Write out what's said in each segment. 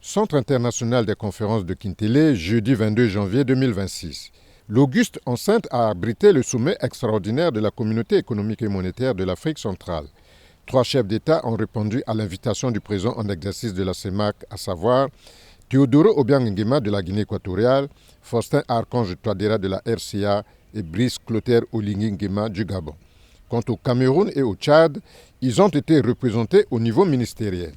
Centre international des conférences de Kintélé, jeudi 22 janvier 2026. L'auguste enceinte a abrité le sommet extraordinaire de la Communauté économique et monétaire de l'Afrique centrale. 3 chefs d'État ont répondu à l'invitation du président en exercice de la CEMAC, à savoir Théodoro Obiang Nguema de la Guinée équatoriale, Faustin Archange Touadéra de la RCA et Brice Clotaire Oligui Nguema du Gabon. Quant au Cameroun et au Tchad, ils ont été représentés au niveau ministériel.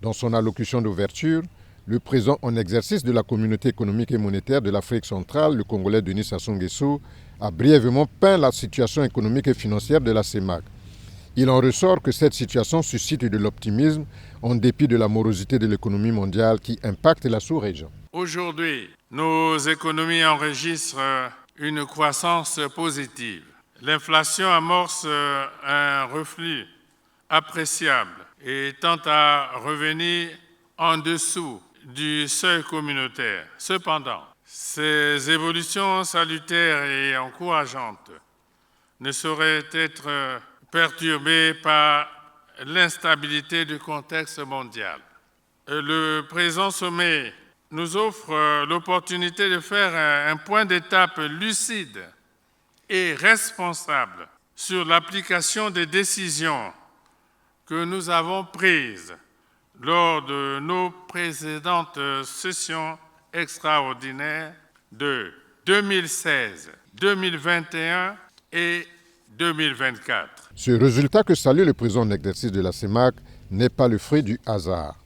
Dans son allocution d'ouverture, le président en exercice de la Communauté économique et monétaire de l'Afrique centrale, le Congolais Denis Sassou Nguesso, a brièvement peint la situation économique et financière de la CEMAC. Il en ressort que cette situation suscite de l'optimisme en dépit de la morosité de l'économie mondiale qui impacte la sous-région. Aujourd'hui, nos économies enregistrent une croissance positive. L'inflation amorce un reflux appréciable et tend à revenir en dessous du seuil communautaire. Cependant, ces évolutions salutaires et encourageantes ne sauraient être perturbées par l'instabilité du contexte mondial. Le présent sommet nous offre l'opportunité de faire un point d'étape lucide et responsable sur l'application des décisions que nous avons prises lors de nos précédentes sessions extraordinaires de 2016, 2021 et 2024. Ce résultat que salue le président en exercice de la CEMAC n'est pas le fruit du hasard.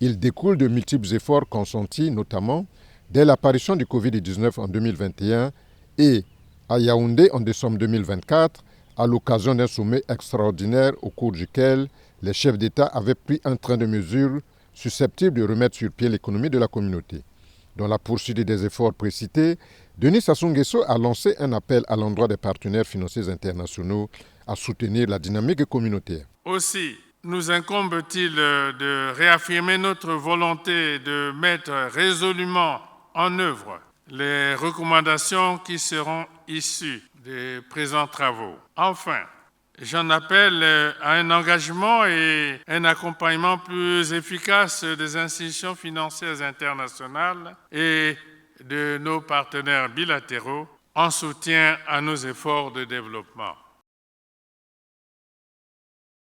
Il découle de multiples efforts consentis, notamment dès l'apparition du Covid-19 en 2021 et à Yaoundé en décembre 2024, à l'occasion d'un sommet extraordinaire au cours duquel les chefs d'État avaient pris un train de mesures susceptibles de remettre sur pied l'économie de la communauté. Dans la poursuite des efforts précités, Denis Sassou Nguesso a lancé un appel à l'endroit des partenaires financiers internationaux à soutenir la dynamique communautaire. Aussi, nous incombe-t-il de réaffirmer notre volonté de mettre résolument en œuvre les recommandations qui seront issues des présents travaux. Enfin, j'en appelle à un engagement et un accompagnement plus efficace des institutions financières internationales et de nos partenaires bilatéraux en soutien à nos efforts de développement.